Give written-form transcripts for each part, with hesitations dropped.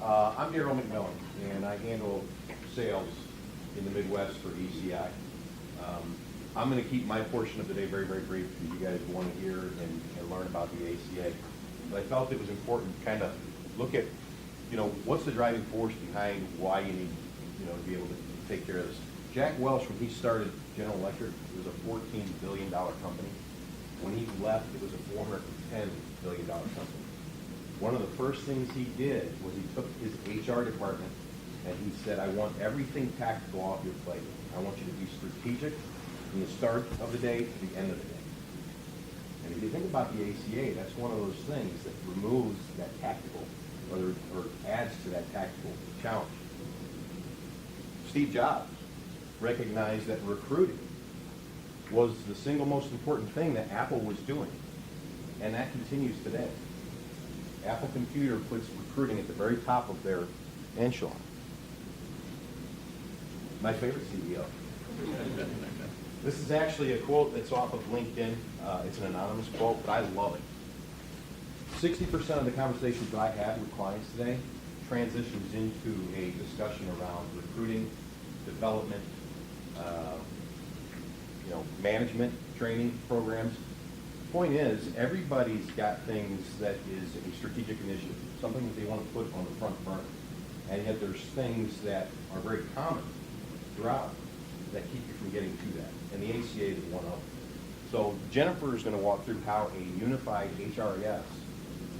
I'm Darrell MacMillan, and I handle sales in the Midwest for ECI. I'm going to keep my portion of the day very, very brief because you guys want to hear and learn about the ACA. But I felt it was important to kind of look at, what's the driving force behind why you need, to be able to take care of this. Jack Welch, when he started General Electric, it was a $14 billion company. When he left, it was a $410 billion company. One of the first things he did was he took his HR department and he said, I want everything tactical off your plate. I want you to be strategic from the start of the day to the end of the day. And if you think about the ACA, that's one of those things that removes that tactical or adds to that tactical challenge. Steve Jobs recognized that recruiting was the single most important thing that Apple was doing. And that continues today. Apple Computer puts recruiting at the very top of their echelon. My favorite CEO. This is actually a quote that's off of LinkedIn. It's an anonymous quote, but I love it. 60% of the conversations that I have with clients today transitions into a discussion around recruiting, development, management, training programs. Point is, everybody's got things that is a strategic initiative, something that they want to put on the front burner. And yet there's things that are very common throughout that keep you from getting to that. And the ACA is one of them. So Jennifer is going to walk through how a unified HRIS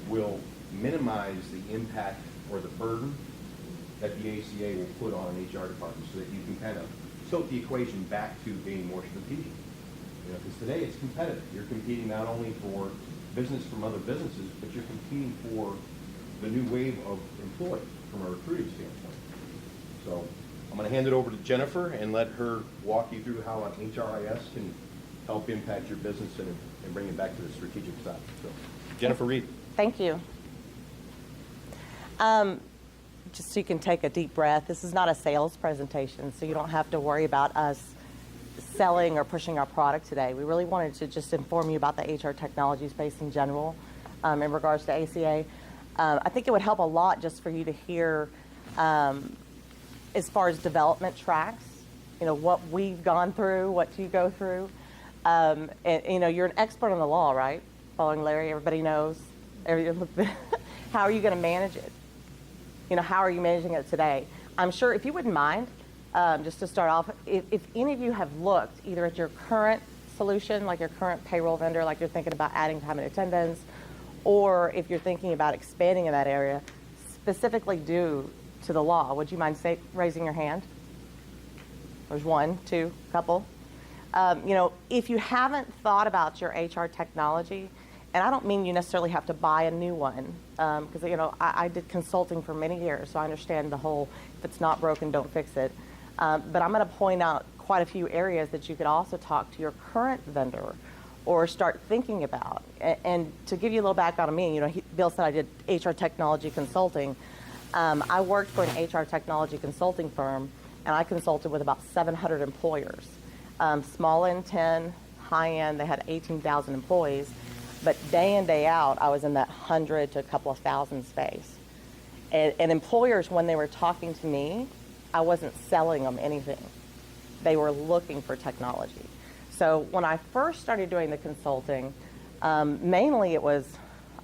will minimize the impact or the burden that the ACA will put on an HR department so that you can kind of tilt the equation back to being more strategic. Because today it's competitive. You're competing not only for business from other businesses, but you're competing for the new wave of employees from a recruiting standpoint. So I'm going to hand it over to Jennifer and let her walk you through how an HRIS can help impact your business and bring it back to the strategic side. So, Jennifer Reed. Thank you. Just so you can take a deep breath, this is not a sales presentation, so you don't have to worry about us selling or pushing our product today. We really wanted to just inform you about the HR technology space in general in regards to ACA. I think it would help a lot just for you to hear as far as development tracks, what we've gone through, what you go through. And, you're an expert on the law, right? Following Larry, everybody knows. How are you going to manage it? How are you managing it today? I'm sure, if you wouldn't mind, just to start off, if any of you have looked either at your current solution, like your current payroll vendor, like you're thinking about adding time and attendance, or if you're thinking about expanding in that area, specifically due to the law, would you mind raising your hand? There's one, two, couple. If you haven't thought about your HR technology, and I don't mean you necessarily have to buy a new one, because I did consulting for many years, so I understand the whole, if it's not broken, don't fix it. But I'm going to point out quite a few areas that you could also talk to your current vendor or start thinking about. And to give you a little background on me, Bill said I did HR technology consulting. I worked for an HR technology consulting firm, and I consulted with about 700 employers. Small end 10, high end, they had 18,000 employees. But day in, day out, I was in that 100 to a couple of thousand space. And employers, when they were talking to me, I wasn't selling them anything. They were looking for technology. So when I first started doing the consulting, mainly it was,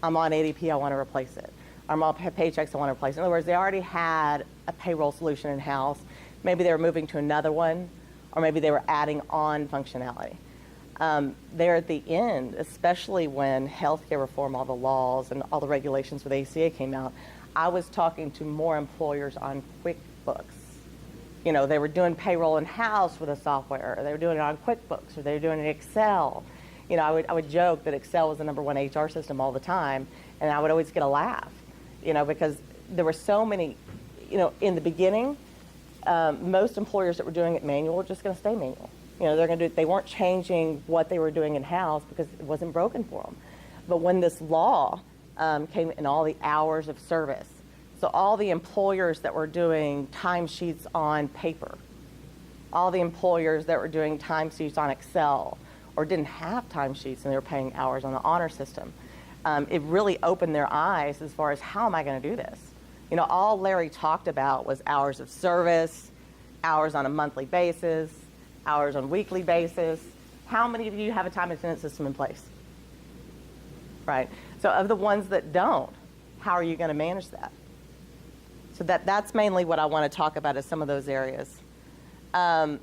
I'm on ADP, I want to replace it. I'm on Paychex, I want to replace it. In other words, they already had a payroll solution in-house. Maybe they were moving to another one, or maybe they were adding on functionality. There at the end, especially when healthcare reform, all the laws and all the regulations for the ACA came out, I was talking to more employers on QuickBooks. They were doing payroll in-house with a software, or they were doing it on QuickBooks, or they were doing it in Excel. I would joke that Excel was the #1 HR system all the time, and I would always get a laugh, because there were so many, in the beginning, most employers that were doing it manual were just going to stay manual. They weren't changing what they were doing in-house because it wasn't broken for them. But when this law came in, all the hours of service, so all the employers that were doing timesheets on paper, all the employers that were doing timesheets on Excel, or didn't have timesheets and they were paying hours on the honor system, it really opened their eyes as far as, how am I going to do this? All Larry talked about was hours of service, hours on a monthly basis, hours on a weekly basis. How many of you have a time and attendance system in place? Right? So of the ones that don't, how are you going to manage that? So that's mainly what I want to talk about is some of those areas. Now,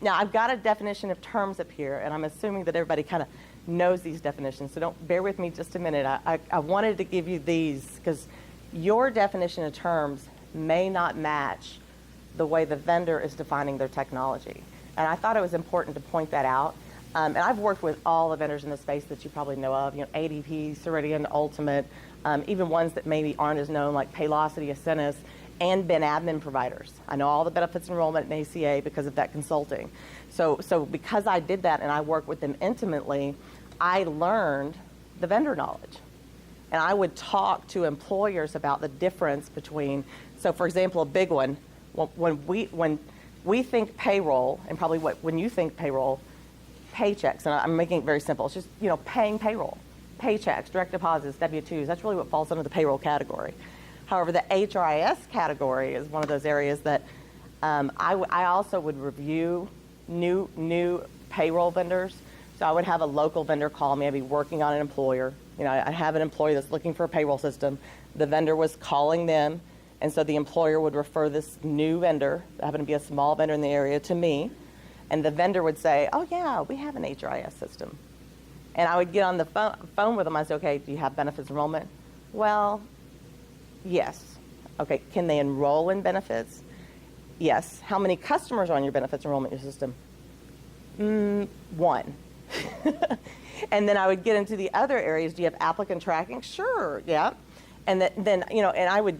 I've got a definition of terms up here, and I'm assuming that everybody kind of knows these definitions, so don't bear with me just a minute. I wanted to give you these because your definition of terms may not match the way the vendor is defining their technology. And I thought it was important to point that out. And I've worked with all the vendors in the space that you probably know of, ADP, Ceridian, Ultimate, even ones that maybe aren't as known like Paylocity, Ascenus, and been admin providers. I know all the benefits enrollment in ACA because of that consulting. So because I did that and I worked with them intimately, I learned the vendor knowledge. And I would talk to employers about the difference between, so for example, a big one, when we think payroll, and probably when you think payroll, paychecks, and I'm making it very simple. It's just, paying payroll, paychecks, direct deposits, W-2s. That's really what falls under the payroll category. However, the HRIS category is one of those areas that I also would review new payroll vendors. So I would have a local vendor call me. I'd be working on an employer. I have an employee that's looking for a payroll system. The vendor was calling them, and so the employer would refer this new vendor, that happened to be a small vendor in the area, to me. And the vendor would say, oh, yeah, we have an HRIS system. And I would get on the phone with them. I'd say, okay, do you have benefits enrollment? Well, yes. Okay, can they enroll in benefits? Yes. How many customers are on your benefits enrollment system? One. And then I would get into the other areas. Do you have applicant tracking? Sure, yeah. And then and I would,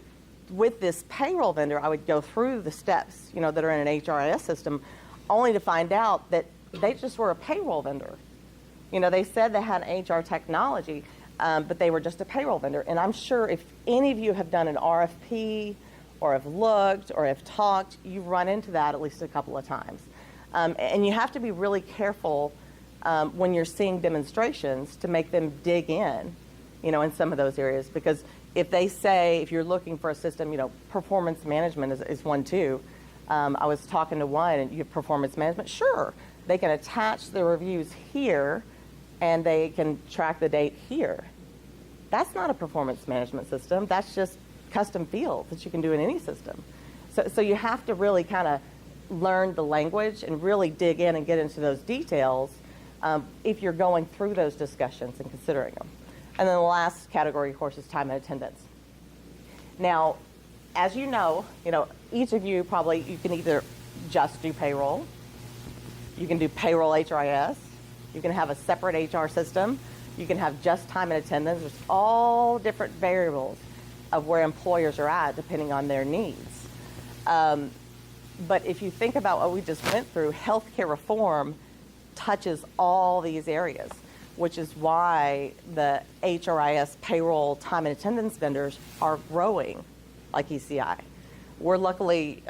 with this payroll vendor, I would go through the steps, that are in an HRIS system, only to find out that they just were a payroll vendor. They said they had an HR technology, but they were just a payroll vendor. And I'm sure if any of you have done an RFP or have looked or have talked, you've run into that at least a couple of times. And you have to be really careful when you're seeing demonstrations to make them dig in, in some of those areas. Because if they say, if you're looking for a system, performance management is one too. I was talking to one, and you have performance management. Sure, they can attach the reviews here, and they can track the date here. That's not a performance management system. That's just custom fields that you can do in any system. So you have to really kind of learn the language and really dig in and get into those details if you're going through those discussions and considering them. And then the last category, of course, is time and attendance. Now, as you know, each of you probably, you can either just do payroll, you can do payroll HRIS, you can have a separate HR system, you can have just time and attendance. There's all different variables of where employers are at depending on their needs. But if you think about what we just went through, healthcare reform touches all these areas, which is why the HRIS payroll time and attendance vendors are growing like ECI. We're luckily,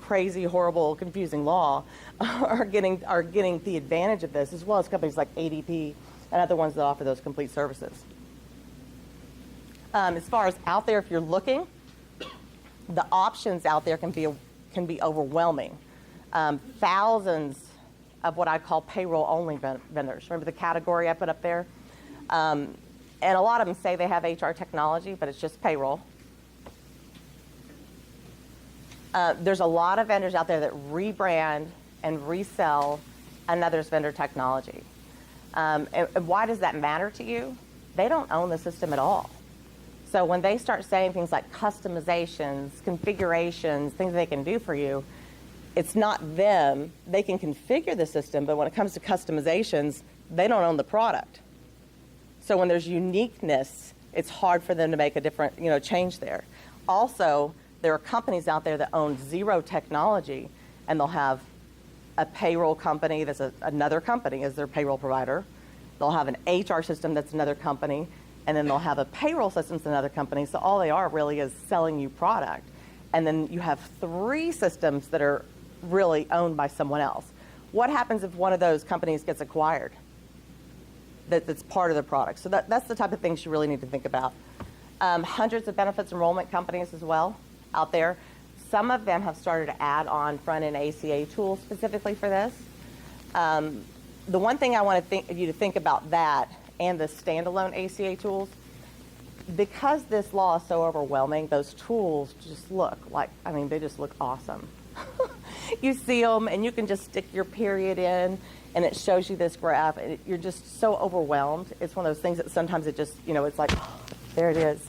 crazy, horrible, confusing law are getting the advantage of this, as well as companies like ADP and other ones that offer those complete services. As far as out there, if you're looking, the options out there can be overwhelming. Thousands of what I call payroll-only vendors. Remember the category I put up there? And a lot of them say they have HR technology, but it's just payroll. There's a lot of vendors out there that rebrand and resell another's vendor technology. And why does that matter to you? They don't own the system at all. So when they start saying things like customizations, configurations, things they can do for you, it's not them. They can configure the system, but when it comes to customizations, they don't own the product. So when there's uniqueness, it's hard for them to make a different, change there. Also, there are companies out there that own zero technology, and they'll have a payroll company that's another company as their payroll provider. They'll have an HR system that's another company, and then they'll have a payroll system that's another company. So all they are really is selling you product. And then you have 3 systems that are really owned by someone else. What happens if one of those companies gets acquired? That's part of the product. So that's the type of things you really need to think about. Hundreds of benefits enrollment companies as well out there. Some of them have started to add on front-end ACA tools specifically for this. The one thing I want you to think about that and the standalone ACA tools, because this law is so overwhelming, those tools just look like, I mean, they just look awesome. You see them and you can just stick your period in and it shows you this graph. And you're just so overwhelmed. It's one of those things that sometimes it just, it's like, oh, there it is.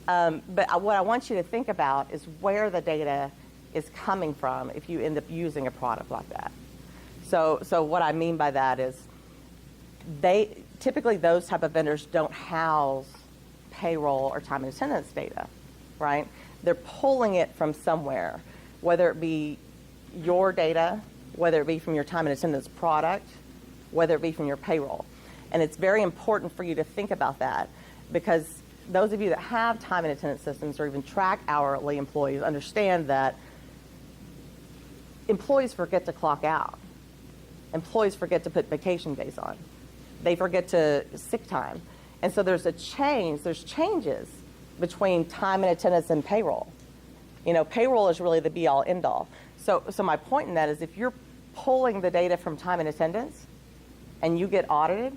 But what I want you to think about is where the data is coming from if you end up using a product like that. So what I mean by that is typically those type of vendors don't house payroll or time and attendance data, right? They're pulling it from somewhere, whether it be your data, whether it be from your time and attendance product, whether it be from your payroll. And it's very important for you to think about that, because those of you that have time and attendance systems or even track hourly employees understand that employees forget to clock out. Employees forget to put vacation days on. They forget to sick time. And so there's changes between time and attendance and payroll. Payroll is really the be-all, end-all. So my point in that is if you're pulling the data from time and attendance and you get audited,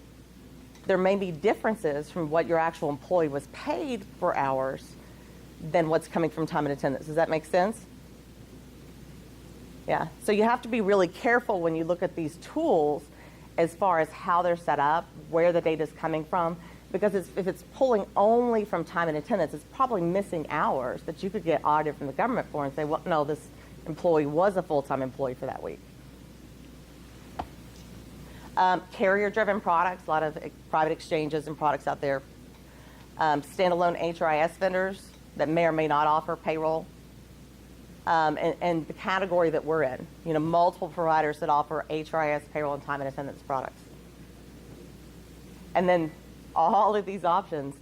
there may be differences from what your actual employee was paid for hours than what's coming from time and attendance. Does that make sense? Yeah. So you have to be really careful when you look at these tools as far as how they're set up, where the data is coming from, because if it's pulling only from time and attendance, it's probably missing hours that you could get audited from the government for and say, well, no, this employee was a full-time employee for that week. Carrier-driven products, a lot of private exchanges and products out there. Standalone HRIS vendors that may or may not offer payroll. And the category that we're in, multiple providers that offer HRIS, payroll, and time and attendance products. And then all of these options,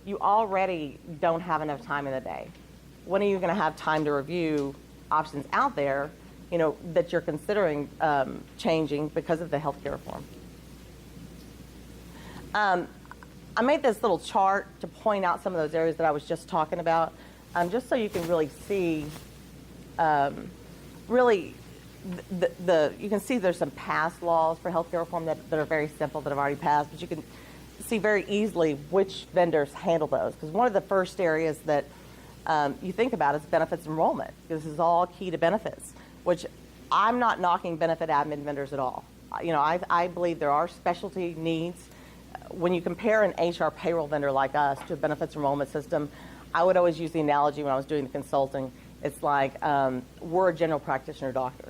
you already don't have enough time in the day. When are you going to have time to review options out there, that you're considering changing because of the healthcare reform? I made this little chart to point out some of those areas that I was just talking about, just so you can really see, you can see there's some past laws for healthcare reform that are very simple that have already passed, but you can see very easily which vendors handle those. Because one of the first areas that you think about is benefits enrollment. This is all key to benefits, which I'm not knocking benefit admin vendors at all. I believe there are specialty needs. When you compare an HR payroll vendor like us to a benefits enrollment system, I would always use the analogy when I was doing the consulting. It's like we're a general practitioner doctor,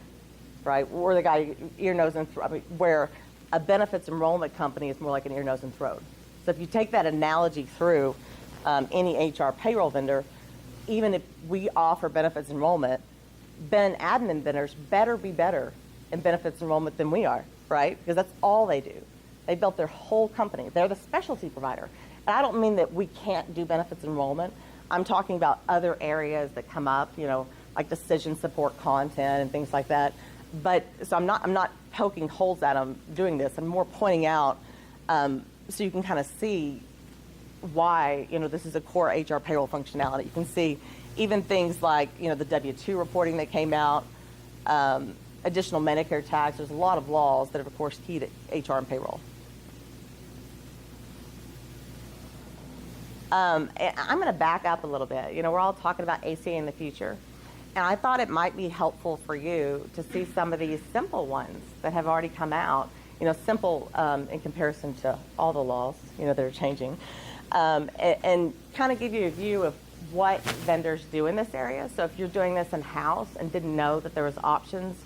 right? We're the guy, ear, nose, and throat. Where a benefits enrollment company is more like an ear, nose, and throat. So if you take that analogy through any HR payroll vendor, even if we offer benefits enrollment, ben admin vendors better be better in benefits enrollment than we are, right? Because that's all they do. They built their whole company. They're the specialty provider. And I don't mean that we can't do benefits enrollment. I'm talking about other areas that come up, like decision support content and things like that. But so I'm not poking holes at them doing this. I'm more pointing out so you can kind of see why this is a core HR payroll functionality. You can see even things like the W-2 reporting that came out, additional Medicare tax. There's a lot of laws that are of course key to HR and payroll. I'm going to back up a little bit. We're all talking about ACA in the future. And I thought it might be helpful for you to see some of these simple ones that have already come out, simple in comparison to all the laws, that are changing, and kind of give you a view of what vendors do in this area. So if you're doing this in-house and didn't know that there was options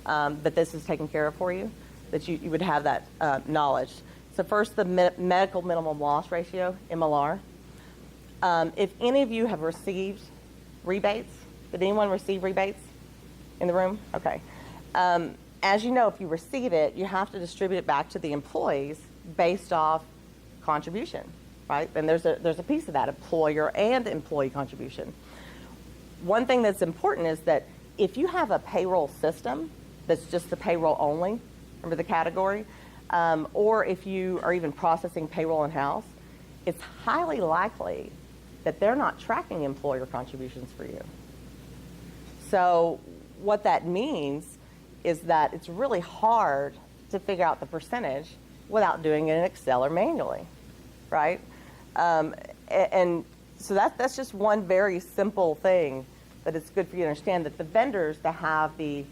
that this is taken care of for you, that you would have that knowledge. So first, the medical minimum loss ratio, MLR. If any of you have received rebates, did anyone receive rebates in the room? Okay. As you know, if you receive it, you have to distribute it back to the employees based off contribution, right? And there's a piece of that, employer and employee contribution. One thing that's important is that if you have a payroll system that's just the payroll only, remember the category, or if you are even processing payroll in-house, it's highly likely that they're not tracking employer contributions for you. So what that means is that it's really hard to figure out the percentage without doing it in Excel or manually, right? And so that's just one very simple thing that it's good for you to understand, that the vendors that have the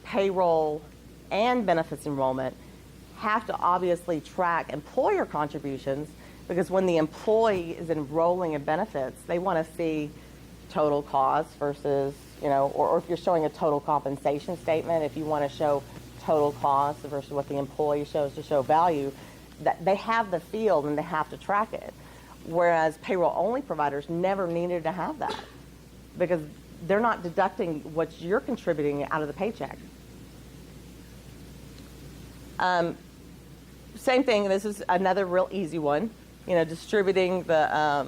payroll and benefits enrollment have to obviously track employer contributions, because when the employee is enrolling in benefits, they want to see total cost versus, or if you're showing a total compensation statement, if you want to show total cost versus what the employee shows to show value, that they have the field and they have to track it. Whereas payroll-only providers never needed to have that, because they're not deducting what you're contributing out of the paycheck. Same thing, this is another real easy one. Distributing the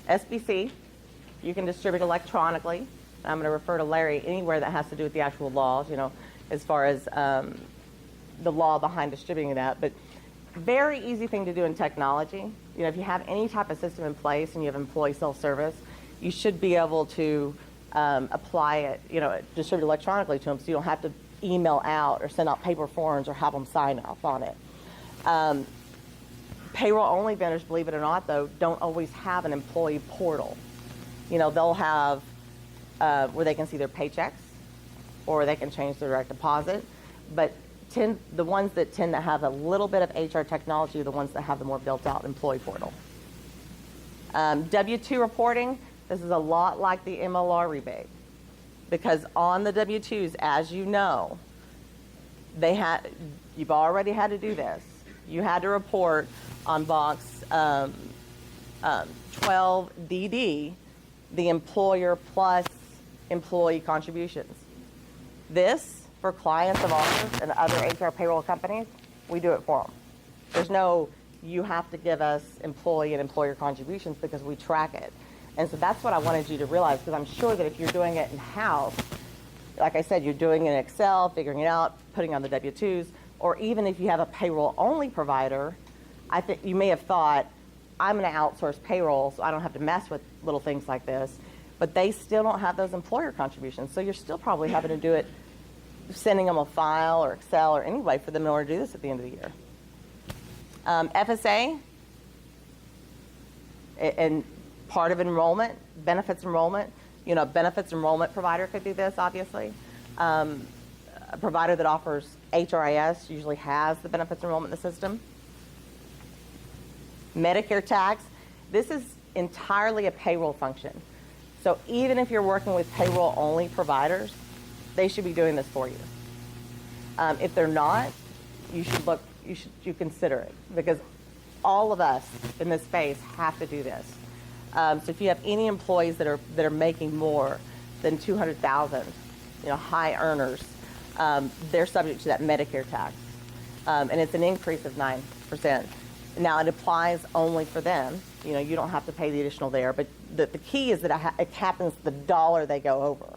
SBC, you can distribute electronically. I'm going to refer to Larry anywhere that has to do with the actual laws, as far as the law behind distributing that. But very easy thing to do in technology. If you have any type of system in place and you have employee self-service, you should be able to apply it, distribute electronically to them, so you don't have to email out or send out paper forms or have them sign off on it. Payroll-only vendors, believe it or not, though, don't always have an employee portal. They'll have where they can see their paychecks, or they can change their direct deposit. But the ones that tend to have a little bit of HR technology are the ones that have the more built-out employee portal. W-2 reporting, this is a lot like the MLR rebate, because on the W-2s, as you know, you've already had to do this. You had to report on box 12DD, the employer plus employee contributions. This, for clients of ours and other HR payroll companies, we do it for them. There's no, you have to give us employee and employer contributions, because we track it. And so that's what I wanted you to realize, because I'm sure that if you're doing it in-house, like I said, you're doing it in Excel, figuring it out, putting on the W-2s, or even if you have a payroll-only provider, I think you may have thought, I'm going to outsource payroll so I don't have to mess with little things like this. But they still don't have those employer contributions. So you're still probably having to do it, sending them a file or Excel or any way for them in order to do this at the end of the year. FSA, and part of enrollment, benefits enrollment. Benefits enrollment provider could do this, obviously. A provider that offers HRIS usually has the benefits enrollment in the system. Medicare tax, this is entirely a payroll function. So even if you're working with payroll-only providers, they should be doing this for you. If they're not, you should consider it, because all of us in this space have to do this. So if you have any employees that are making more than $200,000, high earners, they're subject to that Medicare tax, and it's an increase of 9%. Now it applies only for them. You don't have to pay the additional there, but the key is that it happens the dollar they go over.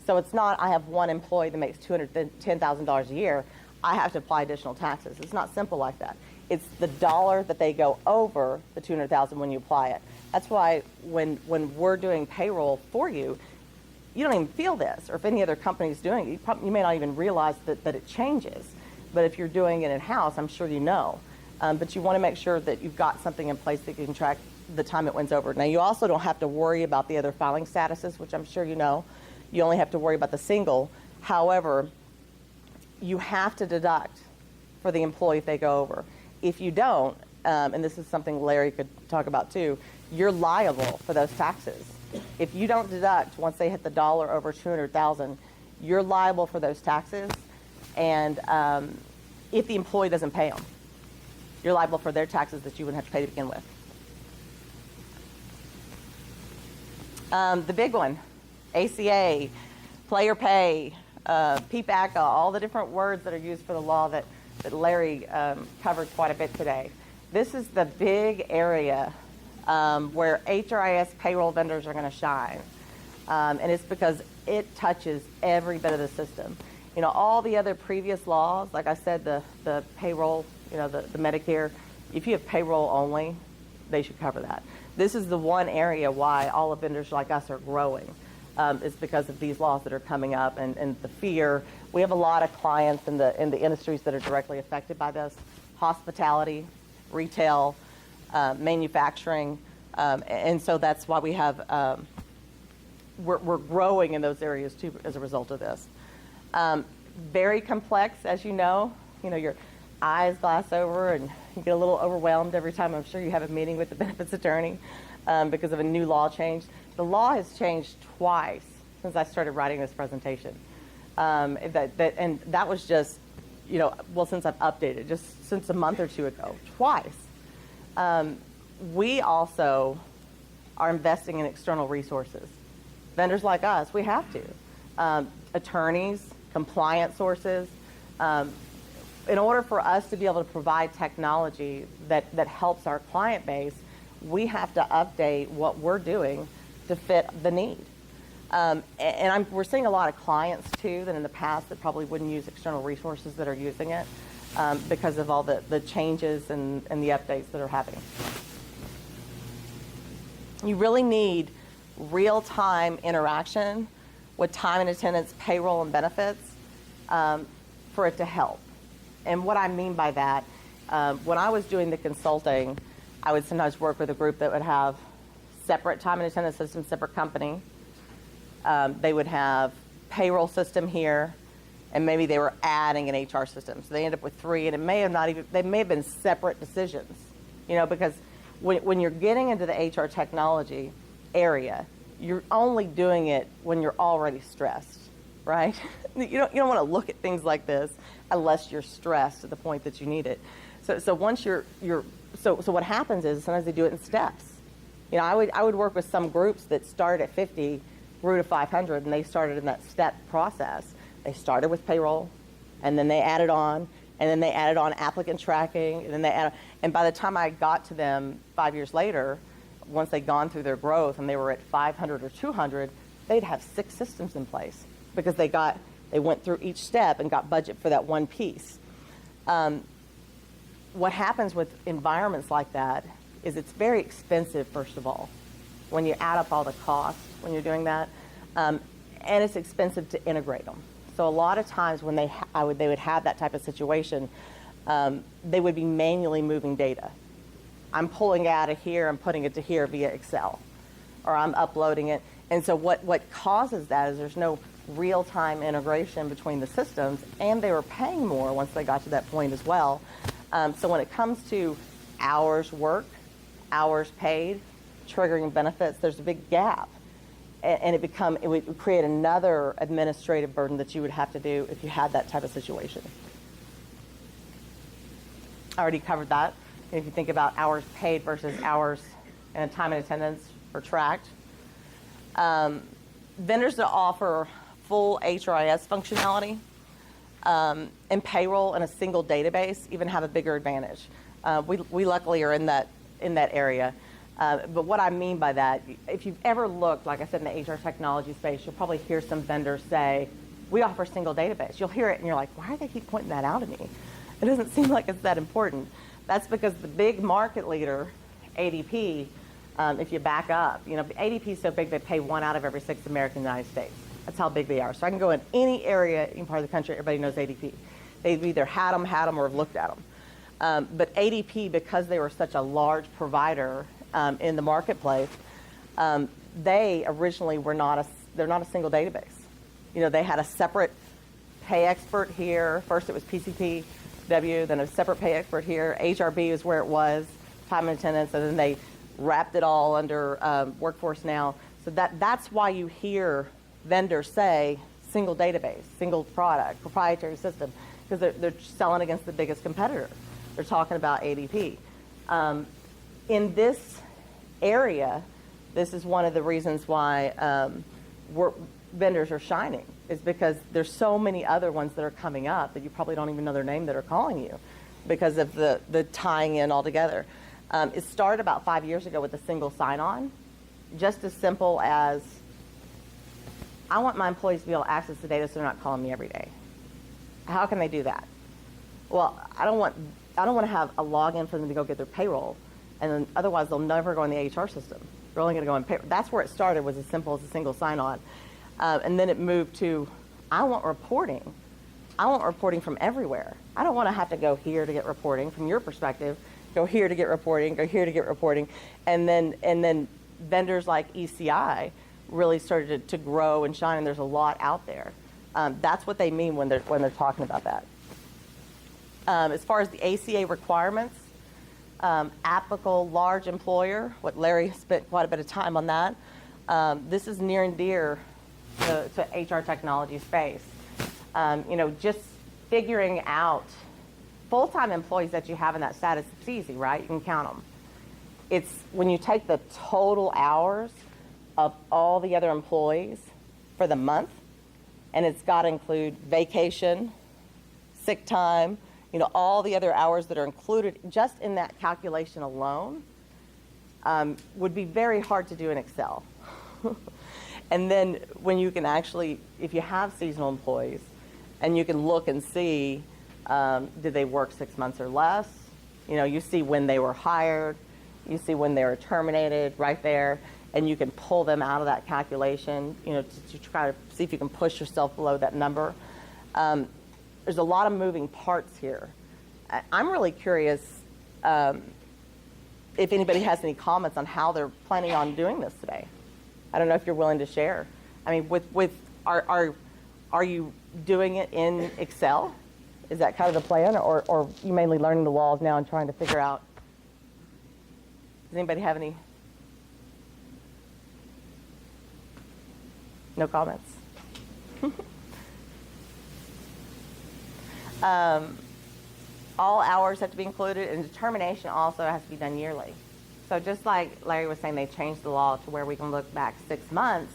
So it's not, I have one employee that makes $210,000 a year, I have to apply additional taxes. It's not simple like that. It's the dollar that they go over the $200,000 when you apply it. That's why when we're doing payroll for you, you don't even feel this, or if any other company is doing it, you may not even realize that it changes. But if you're doing it in-house, I'm sure you know. But you want to make sure that you've got something in place that you can track the time it went over. Now, you also don't have to worry about the other filing statuses, which I'm sure you know. You only have to worry about the single. However, you have to deduct for the employee if they go over. If you don't, and this is something Larry could talk about too, you're liable for those taxes. If you don't deduct once they hit the dollar over $200,000, you're liable for those taxes. And if the employee doesn't pay them, you're liable for their taxes that you wouldn't have to pay to begin with. The big one, ACA, player pay, PPACA, all the different words that are used for the law that Larry covered quite a bit today. This is the big area where HRIS payroll vendors are going to shine. And it's because it touches every bit of the system. All the other previous laws, like I said, the payroll, the Medicare, if you have payroll only, they should cover that. This is the one area why all of vendors like us are growing, is because of these laws that are coming up and the fear. We have a lot of clients in the industries that are directly affected by this: hospitality, retail, manufacturing, and so that's why we have we're growing in those areas too as a result of this. Very complex, as you know. Your eyes glass over and you get a little overwhelmed every time. I'm sure you have a meeting with the benefits attorney because of a new law change. The law has changed twice since I started writing this presentation. And that was just, since I've updated, just since a month or two ago, twice. We also are investing in external resources. Vendors like us, we have to. Attorneys, compliance sources. In order for us to be able to provide technology that helps our client base, we have to update what we're doing to fit the need. We're seeing a lot of clients, too, that in the past that probably wouldn't use external resources that are using it because of all the changes and the updates that are happening. You really need real-time interaction with time and attendance, payroll, and benefits for it to help. And what I mean by that, when I was doing the consulting, I would sometimes work with a group that would have separate time and attendance systems, separate company. They would have payroll system here, and maybe they were adding an HR system. So they end up with three, and they may have been separate decisions, because when you're getting into the HR technology area, you're only doing it when you're already stressed, right? You don't want to look at things like this unless you're stressed to the point that you need it. So once so what happens is sometimes they do it in steps. I would work with some groups that start at 50, grew to 500, and they started in that step process. They started with payroll, and then they added on, and then they added on applicant tracking, and then and by the time I got to them 5 years later, once they'd gone through their growth and they were at 500 or 200, they'd have 6 systems in place because they went through each step and got budget for that one piece. What happens with environments like that is it's very expensive, first of all, when you add up all the costs when you're doing that, and it's expensive to integrate them. So a lot of times when they would have that type of situation, they would be manually moving data. I'm pulling out of here and putting it to here via Excel, or I'm uploading it. And so what causes that is there's no real-time integration between the systems, and they were paying more once they got to that point as well. So when it comes to hours worked, hours paid, triggering benefits, there's a big gap. And it would create another administrative burden that you would have to do if you had that type of situation. I already covered that. If you think about hours paid versus hours and time and attendance or tracked. Vendors that offer full HRIS functionality and payroll in a single database even have a bigger advantage. We luckily are in that area. But what I mean by that, if you've ever looked, like I said, in the HR technology space, you'll probably hear some vendors say, we offer a single database. You'll hear it and you're like, why do they keep pointing that out at me? It doesn't seem like it's that important. That's because the big market leader, ADP, if you back up, ADP is so big they pay 1 out of every 6 Americans in the United States. That's how big they are. So I can go in any area, any part of the country, everybody knows ADP. They've either had them, or have looked at them. But ADP, because they were such a large provider in the marketplace, they originally they're not a single database. They had a separate pay expert here. First it was PCPW, then a separate pay expert here. HRB is where it was, time and attendance, and then they wrapped it all under Workforce Now. So that's why you hear vendors say single database, single product, proprietary system, because they're selling against the biggest competitor. They're talking about ADP. In this area, this is one of the reasons why vendors are shining, is because there's so many other ones that are coming up that you probably don't even know their name that are calling you because of the tying in all together. It started about 5 years ago with a single sign-on, just as simple as, I want my employees to be able to access the data so they're not calling me every day. How can they do that? Well, I don't want to have a login for them to go get their payroll. and then otherwise they'll never go in the HR system. They're only going to go in paper. That's where it started, was as simple as a single sign-on. And then it moved to, I want reporting. I want reporting from everywhere. I don't want to have to go here to get reporting from your perspective, go here to get reporting, go here to get reporting. And then vendors like ECI really started to grow and shine, and there's a lot out there. That's what they mean when they're talking about that. As far as the ACA requirements, applicable large employer, what Larry spent quite a bit of time on that. This is near and dear to HR technology space. Just figuring out full-time employees that you have in that status, it's easy, right? You can count them. It's when you take the total hours of all the other employees for the month, and it's got to include vacation, sick time, all the other hours that are included just in that calculation alone, would be very hard to do in Excel. And then when you can actually, if you have seasonal employees, and you can look and see, did they work 6 months or less? You see when they were hired, you see when they were terminated right there, and you can pull them out of that calculation, to try to see if you can push yourself below that number. There's a lot of moving parts here. I'm really curious if anybody has any comments on how they're planning on doing this today. I don't know if you're willing to share. I mean, are you doing it in Excel? Is that kind of the plan, or you mainly learning the walls now and trying to figure out? Does anybody have any? No comments. All hours have to be included, and determination also has to be done yearly. So just like Larry was saying, they changed the law to where we can look back 6 months.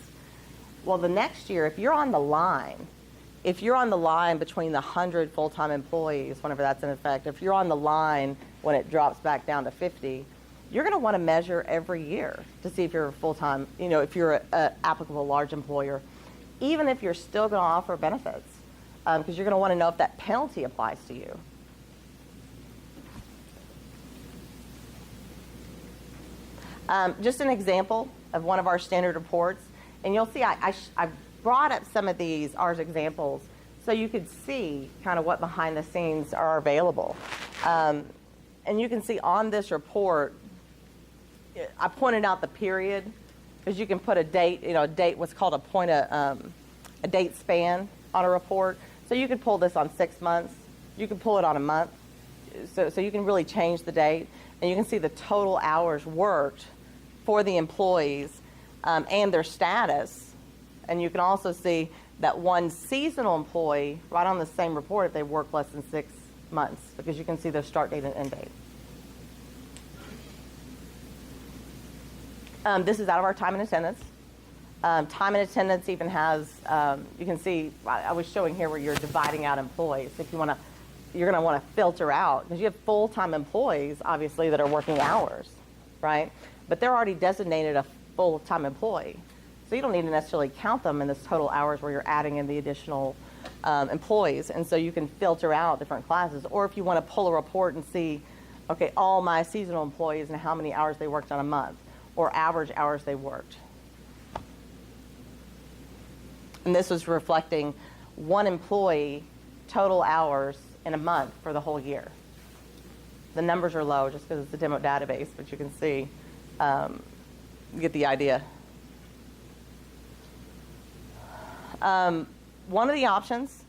Well, the next year, if you're on the line between the 100 full-time employees, whenever that's in effect, if you're on the line when it drops back down to 50, you're going to want to measure every year to see if you're full-time, if you're an applicable large employer, even if you're still going to offer benefits, because you're going to want to know if that penalty applies to you. Just an example of one of our standard reports, and you'll see I brought up some of these as examples so you could see kind of what behind the scenes are available. And you can see on this report, I pointed out the period, because you can put a date, what's called a date span on a report. So you could pull this on 6 months, you could pull it on a month, so you can really change the date, and you can see the total hours worked for the employees and their status. And you can also see that one seasonal employee right on the same report if they work less than 6 months, because you can see their start date and end date. This is out of our time and attendance. Time and attendance even has, you can see, I was showing here where you're dividing out employees. If you want to, you're going to want to filter out, because you have full-time employees, obviously, that are working hours, right? But they're already designated a full-time employee. So you don't need to necessarily count them in this total hours where you're adding in the additional employees. And so you can filter out different classes. Or if you want to pull a report and see, okay, all my seasonal employees and how many hours they worked on a month, or average hours they worked. And this was reflecting one employee total hours in a month for the whole year. The numbers are low just because it's a demo database, but you can see, you get the idea. One of the options,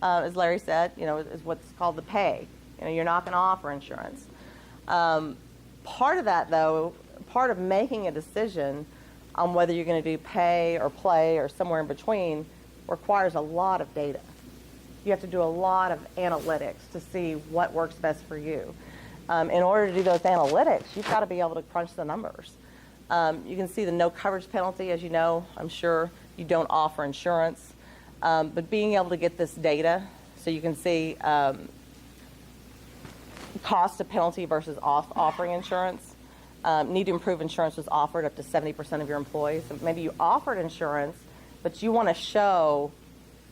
as Larry said, is what's called the pay. You're not going to offer insurance. Part of that, though, part of making a decision on whether you're going to do pay or play or somewhere in between requires a lot of data. You have to do a lot of analytics to see what works best for you. In order to do those analytics, you've got to be able to crunch the numbers. You can see the no coverage penalty. As you know, I'm sure you don't offer insurance. But being able to get this data so you can see cost of penalty versus offering insurance. Need to improve insurance was offered up to 70% of your employees. So maybe you offered insurance, but you want to show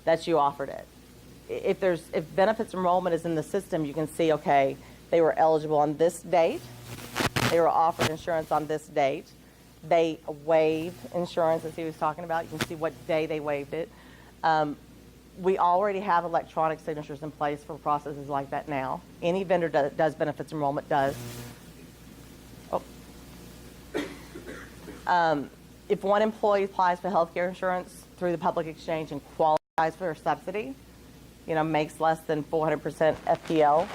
that you offered it. If benefits enrollment is in the system, you can see, okay, they were eligible on this date, they were offered insurance on this date. They waived insurance, as he was talking about. You can see what day they waived it. We already have electronic signatures in place for processes like that now. Any vendor does benefits enrollment does. If one employee applies for health care insurance through the public exchange and qualifies for a subsidy, makes less than 400% FPL,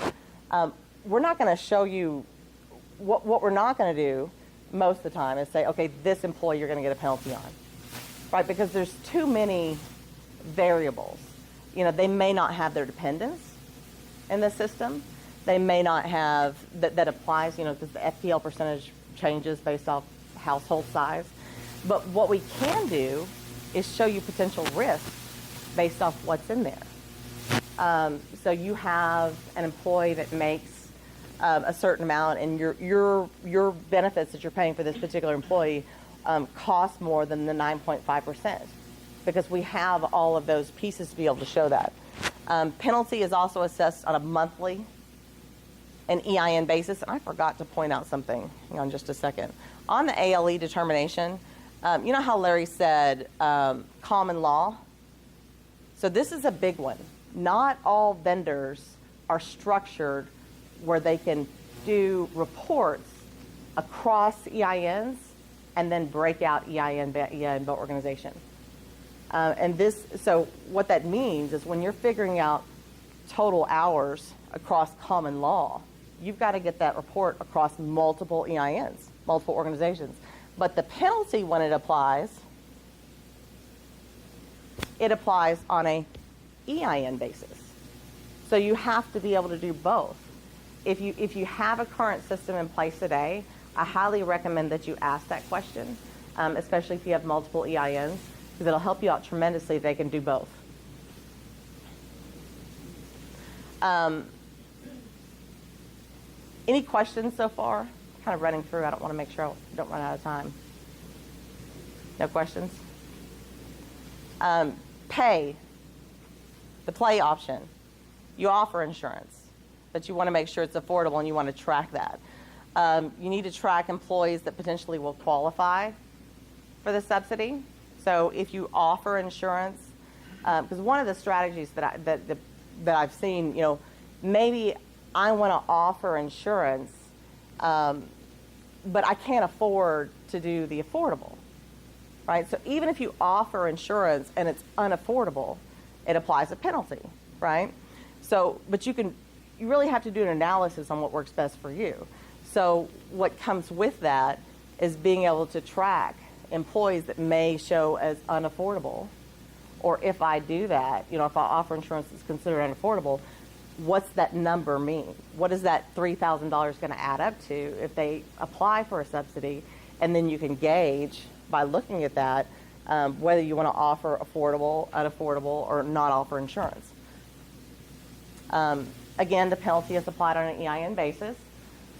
we're not going to show you what we're not going to do most of the time is say, okay, this employee you're going to get a penalty on, right? Because there's too many variables. They may not have their dependents in the system. They may not have, that applies, because the FPL percentage changes based off household size. But what we can do is show you potential risks based off what's in there. So you have an employee that makes a certain amount, and your benefits that you're paying for this particular employee cost more than the 9.5%, because we have all of those pieces to be able to show that. Penalty is also assessed on a monthly and EIN basis, and I forgot to point out something. Hang on just a second. On the ALE determination, you know how Larry said common law? So this is a big one. Not all vendors are structured where they can do reports across EINs and then break out EIN by organization. So what that means is when you're figuring out total hours across common law, you've got to get that report across multiple EINs, multiple organizations. But the penalty, when it applies on a EIN basis. So you have to be able to do both. If you have a current system in place today, I highly recommend that you ask that question, especially if you have multiple EINs, because it'll help you out tremendously if they can do both. Any questions so far? Kind of running through. I don't want to make sure I don't run out of time. No questions? Pay, the play option. You offer insurance, but you want to make sure it's affordable and you want to track that. You need to track employees that potentially will qualify for the subsidy. So if you offer insurance, because one of the strategies that I've seen, maybe I want to offer insurance, but I can't afford to do the affordable, right? So even if you offer insurance and it's unaffordable, it applies a penalty, right? So, but you really have to do an analysis on what works best for you. So what comes with that is being able to track employees that may show as unaffordable, or if I do that, if I offer insurance that's considered unaffordable, what's that number mean? What is that $3,000 going to add up to if they apply for a subsidy? And then you can gauge by looking at that whether you want to offer affordable, unaffordable, or not offer insurance. Again, the penalty is applied on an EIN basis.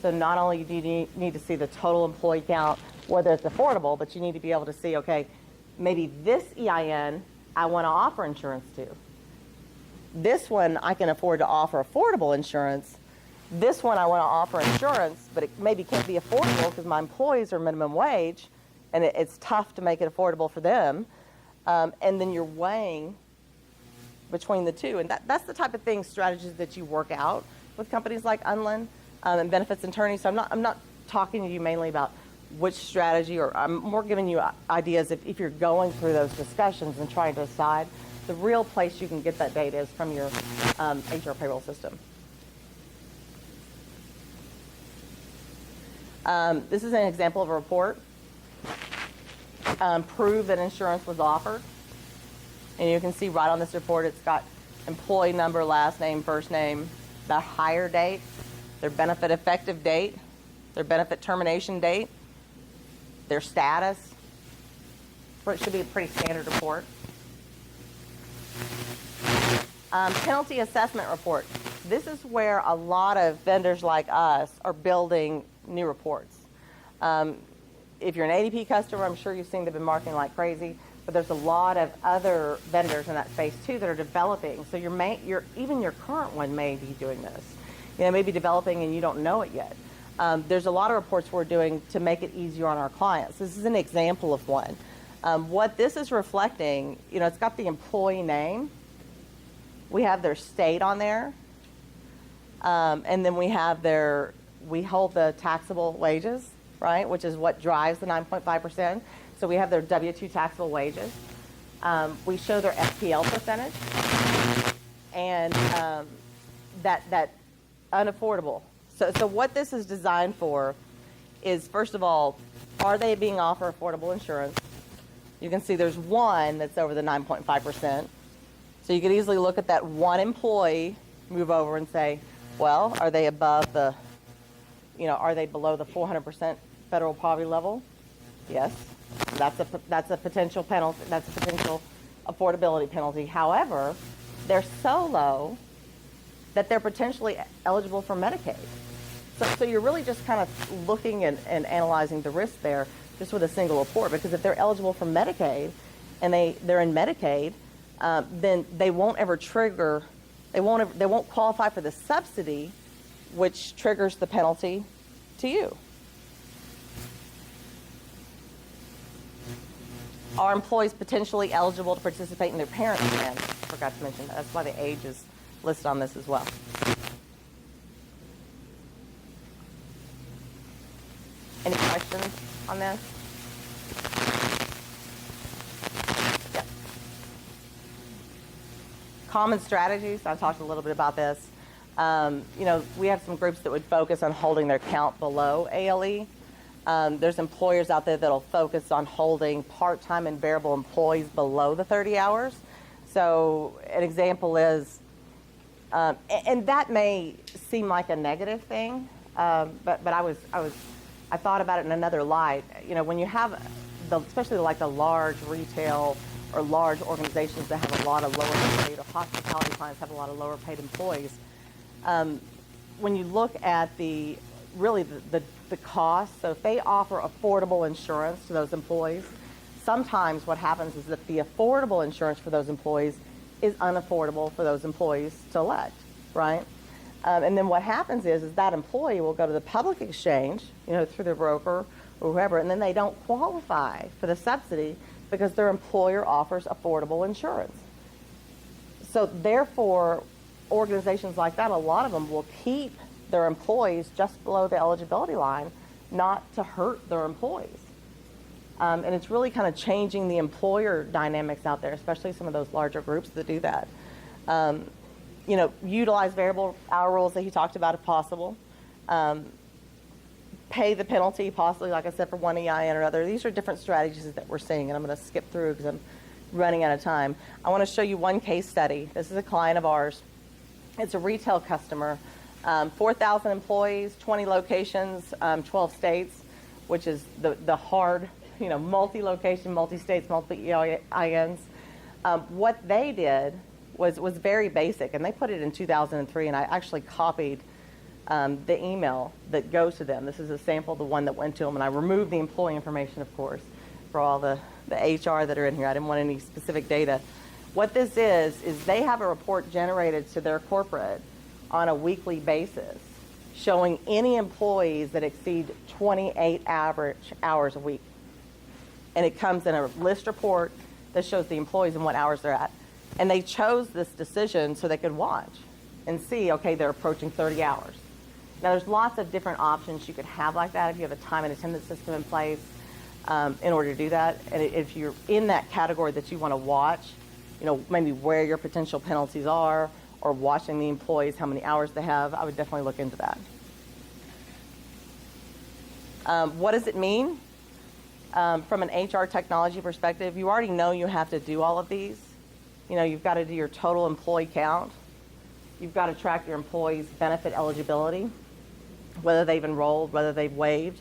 So not only do you need to see the total employee count, whether it's affordable, but you need to be able to see, okay, maybe this EIN I want to offer insurance to. This one I can afford to offer affordable insurance. This one I want to offer insurance, but it maybe can't be affordable because my employees are minimum wage, and it's tough to make it affordable for them. And then you're weighing between the two. And that's the type of thing, strategies that you work out with companies like Unlin and benefits attorneys. So I'm not talking to you mainly about which strategy, or I'm more giving you ideas if you're going through those discussions and trying to decide. The real place you can get that data is from your HR payroll system. This is an example of a report. Prove that insurance was offered. And you can see right on this report, it's got employee number, last name, first name, the hire date, their benefit effective date, their benefit termination date, their status. It should be a pretty standard report. Penalty assessment report. This is where a lot of vendors like us are building new reports. If you're an ADP customer, I'm sure you've seen they've been marketing like crazy, but there's a lot of other vendors in that space too that are developing. So even your current one may be doing this. Maybe developing and you don't know it yet. There's a lot of reports we're doing to make it easier on our clients. This is an example of one. What this is reflecting, it's got the employee name. We have their state on there. And then we hold the taxable wages, right, which is what drives the 9.5%. So we have their W-2 taxable wages. We show their FPL percentage and that unaffordable. So what this is designed for is, first of all, are they being offered affordable insurance? You can see there's one that's over the 9.5%. So you could easily look at that one employee, move over and say, well, are they above are they below the 400% federal poverty level? Yes. That's a potential penalty. That's a potential affordability penalty. However, they're so low that they're potentially eligible for Medicaid. So you're really just kind of looking and analyzing the risk there just with a single report, because if they're eligible for Medicaid and they're in Medicaid, then they won't ever trigger, they won't qualify for the subsidy, which triggers the penalty to you. Are employees potentially eligible to participate in their parent plan? Forgot to mention that. That's why the age is listed on this as well. Any questions on this? Yep. Common strategies. I talked a little bit about this. We have some groups that would focus on holding their count below ALE. There's employers out there that'll focus on holding part-time and variable employees below the 30 hours. So an example is, and that may seem like a negative thing, but I thought about it in another light. When you have, especially like the large retail or large organizations that have a lot of lower paid, or hospitality clients have a lot of lower paid employees, when you look at the cost, so if they offer affordable insurance to those employees, sometimes what happens is that the affordable insurance for those employees is unaffordable for those employees to elect, right? And then what happens is that employee will go to the public exchange, through their broker or whoever, and then they don't qualify for the subsidy because their employer offers affordable insurance. So therefore, organizations like that, a lot of them will keep their employees just below the eligibility line, not to hurt their employees. And it's really kind of changing the employer dynamics out there, especially some of those larger groups that do that. Utilize variable hour rules that he talked about if possible. Pay the penalty possibly, like I said, for one EIN or other. These are different strategies that we're seeing, and I'm going to skip through because I'm running out of time. I want to show you one case study. This is a client of ours. It's a retail customer. 4,000 employees, 20 locations, 12 states, which is the hard, multi-location, multi-states, multi-EINs. What they did was very basic, and they put it in 2003, and I actually copied the email that goes to them. This is a sample of the one that went to them, and I removed the employee information, of course, for all the HR that are in here. I didn't want any specific data. What this is they have a report generated to their corporate on a weekly basis showing any employees that exceed 28 average hours a week. And it comes in a list report that shows the employees and what hours they're at. And they chose this decision so they could watch and see, okay, they're approaching 30 hours. Now, there's lots of different options you could have like that if you have a time and attendance system in place in order to do that. And if you're in that category that you want to watch, maybe where your potential penalties are, or watching the employees, how many hours they have, I would definitely look into that. What does it mean? From an HR technology perspective, you already know you have to do all of these. You've got to do your total employee count. You've got to track your employees' benefit eligibility, whether they've enrolled, whether they've waived,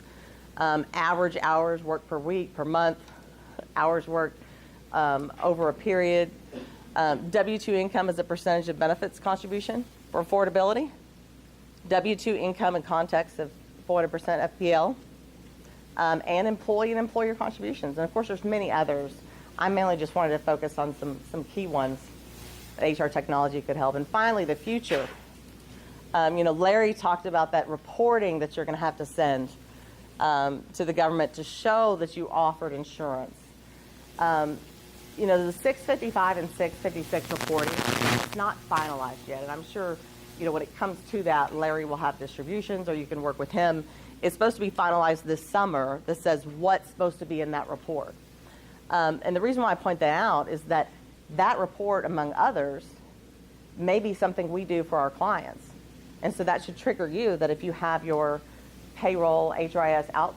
average hours worked per week, per month, hours worked over a period, W-2 income as a percentage of benefits contribution for affordability, W-2 income in context of 400% FPL, and employee and employer contributions. And of course, there's many others. I mainly just wanted to focus on some key ones that HR technology could help. And finally, the future. Larry talked about that reporting that you're going to have to send to the government to show that you offered insurance. The 655 and 656 reporting is not finalized yet, and I'm sure, when it comes to that, Larry will have distributions, or you can work with him. It's supposed to be finalized this summer that says what's supposed to be in that report. And the reason why I point that out is that report, among others, may be something we do for our clients. And so that should trigger you that if you have your payroll, HRIS out,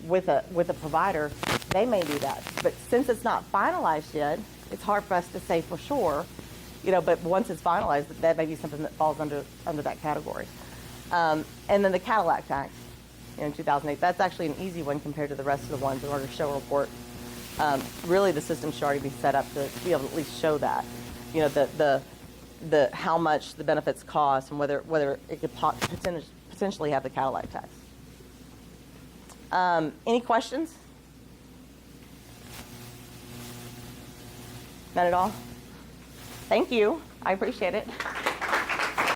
with a provider, they may do that. But since it's not finalized yet, it's hard for us to say for sure, but once it's finalized, that may be something that falls under that category. And then the Cadillac tax in 2008, that's actually an easy one compared to the rest of the ones in order to show a report. Really, the system should already be set up to be able to at least show that, the how much the benefits cost and whether it could potentially have the Cadillac tax. Any questions? None at all? Thank you. I appreciate it.